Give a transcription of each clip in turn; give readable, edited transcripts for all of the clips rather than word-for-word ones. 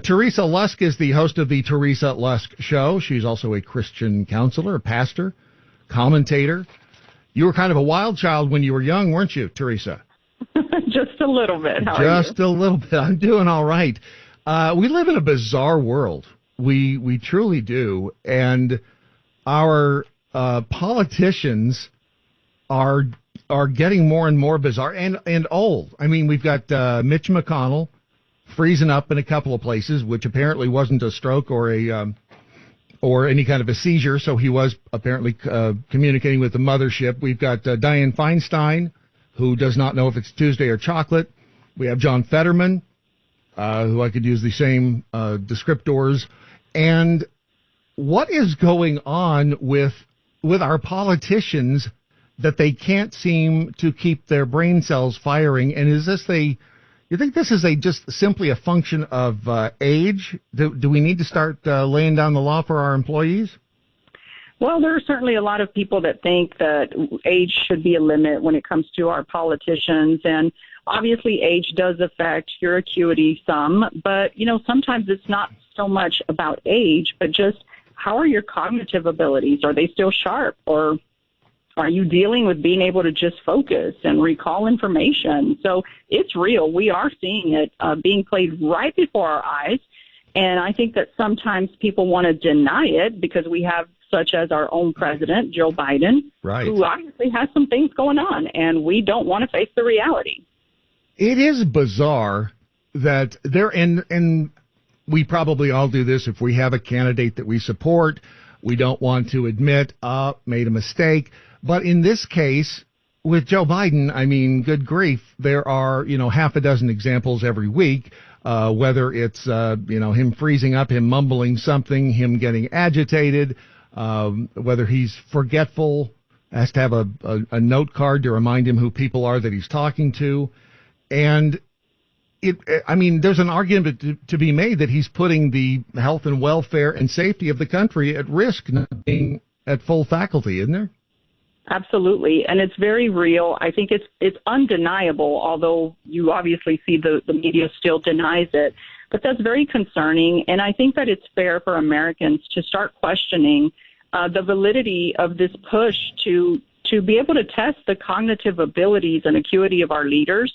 Teresa Lusk is the host of the Teresa Lusk Show. She's also a Christian counselor, a pastor, commentator. You were kind of a wild child when you were young, weren't you, Teresa? Just a little bit. How are you? Just a little bit. I'm doing all right. We live in a bizarre world. We truly do. And our politicians are getting more and more bizarre and old. I mean, we've got Mitch McConnell freezing up in a couple of places, which apparently wasn't a stroke or any kind of a seizure. So he was apparently communicating with the mothership. We've got Dianne Feinstein, who does not know if it's Tuesday or chocolate. We have John Fetterman, who I could use the same descriptors. And what is going on with our politicians that they can't seem to keep their brain cells firing? And is this you think this is just simply a function of age? Do we need to start laying down the law for our employees? Well, there are certainly a lot of people that think that age should be a limit when it comes to our politicians. And obviously age does affect your acuity some, but, sometimes it's not so much about age, but just how are your cognitive abilities? Are they still sharp? Or are you dealing with being able to just focus and recall information? So it's real. We are seeing it being played right before our eyes. And I think that sometimes people want to deny it because we have such as our own president, Joe Biden, right, who obviously has some things going on, and we don't want to face the reality. It is bizarre that and we probably all do this if we have a candidate that we support. We don't want to admit, made a mistake. But in this case, with Joe Biden, I mean, good grief, there are, half a dozen examples every week, whether it's, him freezing up, him mumbling something, him getting agitated, whether he's forgetful, has to have a note card to remind him who people are that he's talking to. And there's an argument to be made that he's putting the health and welfare and safety of the country at risk, not being at full faculty, isn't there? Absolutely. And it's very real. I think it's undeniable, although you obviously see the media still denies it. But that's very concerning. And I think that it's fair for Americans to start questioning the validity of this push to be able to test the cognitive abilities and acuity of our leaders.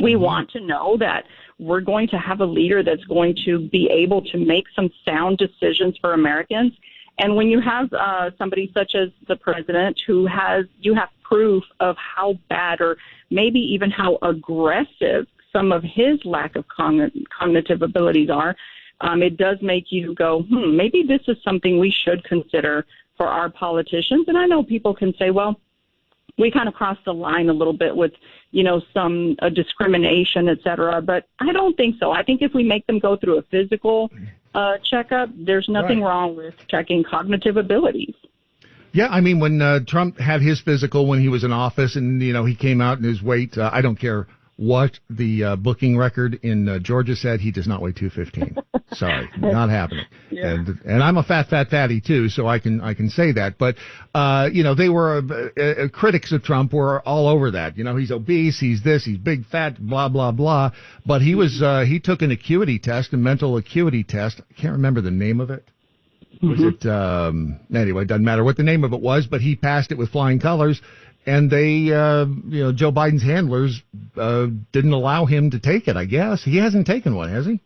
We want to know that we're going to have a leader that's going to be able to make some sound decisions for Americans. And when you have somebody such as the president you have proof of how bad or maybe even how aggressive some of his lack of cognitive abilities are, it does make you go, maybe this is something we should consider for our politicians. And I know people can say, well, we kind of crossed the line a little bit with, some discrimination, et cetera. But I don't think so. I think if we make them go through a physical checkup, there's nothing wrong with checking cognitive abilities. Yeah, I mean, when Trump had his physical when he was in office and, he came out in his weight, I don't care what the booking record in Georgia said, he does not weigh 215. Sorry, not happening. Yeah. And I'm a fatty too, so I can say that. But they were critics of Trump were all over that. He's obese, he's this, he's big, fat, blah blah blah. But he was he took an acuity test, a mental acuity test. I can't remember the name of it. Was it anyway? It doesn't matter what the name of it was, but he passed it with flying colors. And they, Joe Biden's handlers didn't allow him to take it, I guess. He hasn't taken one, has he?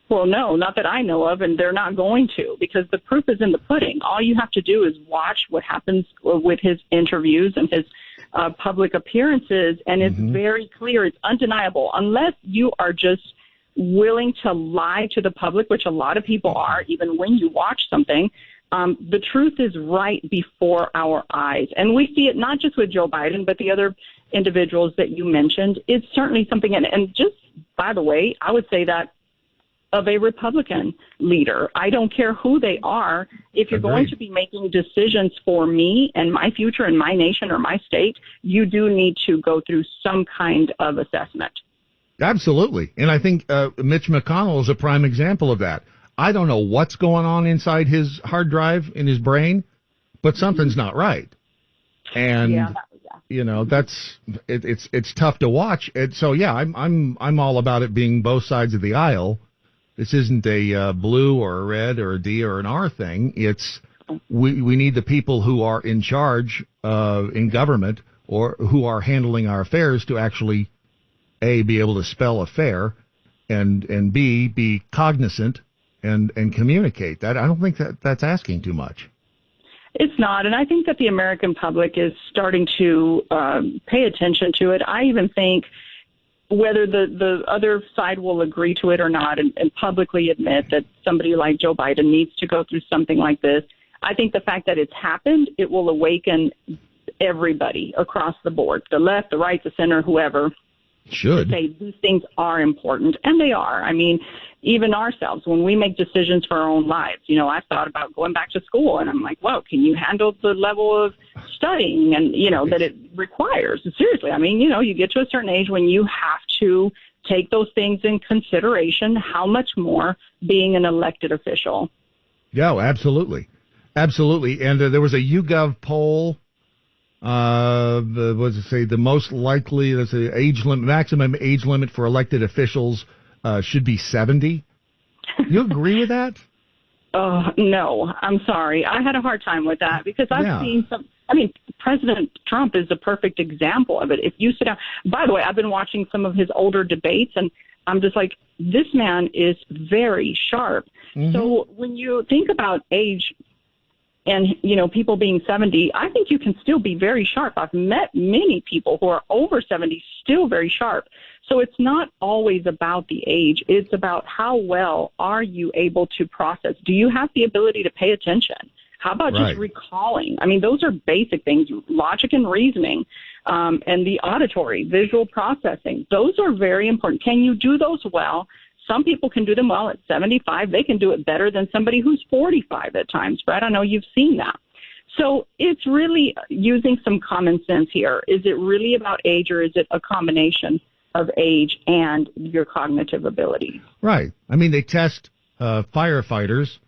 Well, no, not that I know of, and they're not going to, because the proof is in the pudding. All you have to do is watch what happens with his interviews and his public appearances, and it's very clear, it's undeniable. Unless you are just willing to lie to the public, which a lot of people are, even when you watch something, the truth is right before our eyes. And we see it not just with Joe Biden, but the other individuals that you mentioned. It's certainly something, and just by the way, I would say that of a Republican leader. I don't care who they are. If you're going to be making decisions for me and my future and my nation or my state, you do need to go through some kind of assessment. Absolutely. And I think Mitch McConnell is a prime example of that. I don't know what's going on inside his hard drive in his brain, but something's not right. And that's it's tough to watch. And so I'm all about it being both sides of the aisle. This isn't a blue or a red or a D or an R thing. It's we need the people who are in charge in government or who are handling our affairs to actually, A, be able to spell affair, and B, be cognizant and communicate. That I don't think that's asking too much. It's not, and I think that the American public is starting to pay attention to it. I even think whether the other side will agree to it or not and publicly admit that somebody like Joe Biden needs to go through something like this, I think the fact that it's happened, it will awaken everybody across the board, the left, the right, the center, whoever, should say these things are important, and they are. I mean, even ourselves, when we make decisions for our own lives, you know, I've thought about going back to school, and I'm like, whoa, can you handle the level of studying and, you know, that it requires? Seriously, I mean, you know, you get to a certain age when you have to take those things in consideration, how much more being an elected official. Yeah, absolutely. Absolutely. And there was a YouGov poll. What does it say? The most likely, let's say, maximum age limit for elected officials should be 70. You agree with that? No, I'm sorry. I had a hard time with that because I've seen some. I mean, President Trump is a perfect example of it. If you sit down, by the way, I've been watching some of his older debates, and I'm just like, this man is very sharp. Mm-hmm. So when you think about age and, you know, people being 70, I think you can still be very sharp. I've met many people who are over 70, still very sharp. So it's not always about the age. It's about how well are you able to process? Do you have the ability to pay attention? How about just recalling? I mean, those are basic things, logic and reasoning, and the auditory, visual processing. Those are very important. Can you do those well? Some people can do them well at 75. They can do it better than somebody who's 45 at times. Brad, I know you've seen that. So it's really using some common sense here. Is it really about age, or is it a combination of age and your cognitive ability? Right. I mean, they test firefighters,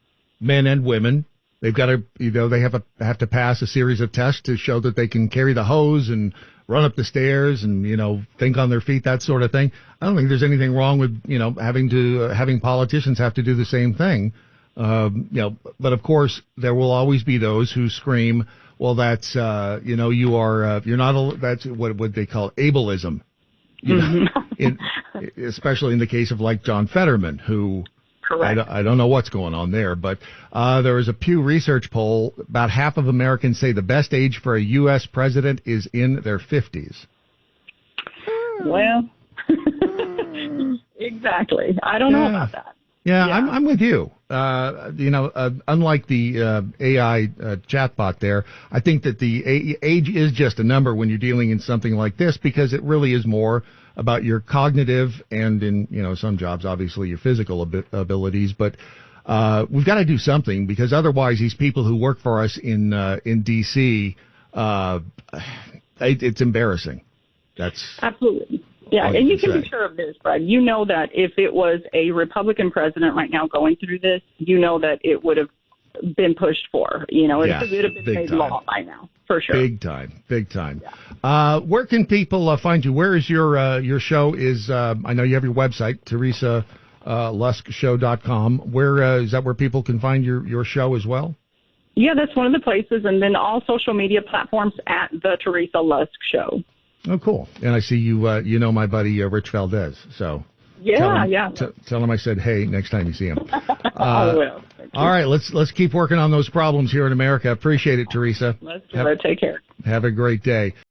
men and women. They've got to, you know, they have to pass a series of tests to show that they can carry the hose and run up the stairs and, you know, think on their feet, that sort of thing. I don't think there's anything wrong with, you know, having politicians have to do the same thing. You know, but of course there will always be those who scream, well, that's, you know, you're not, that's what they call ableism. You know, especially in the case of like John Fetterman, who, correct. I don't know what's going on there, but there was a Pew Research poll. About half of Americans say the best age for a U.S. president is in their 50s. Well, exactly. I don't know about that. Yeah. I'm with you. You know, unlike the AI chatbot there, I think that the age is just a number when you're dealing in something like this, because it really is more about your cognitive and, in, you know, some jobs, obviously your physical abilities. But we've got to do something, because otherwise these people who work for us in D.C., it's embarrassing. That's absolutely. Yeah, and you can be sure of this, Brad. You know that if it was a Republican president right now going through this, you know that it would have been pushed for. You know, it would have been made law by now, for sure. Big time. Yeah. Where can people find you? Where is your show? I know you have your website, Teresa LuskShow.com. Where is that where people can find your show as well? Yeah, that's one of the places, and then all social media platforms at the Teresa Lusk Show. Oh, cool. And I see you know my buddy Rich Valdez. So tell him I said hey next time you see him. I will. All right, let's keep working on those problems here in America. Appreciate it, Teresa. Let's do it. Take care. Have a great day.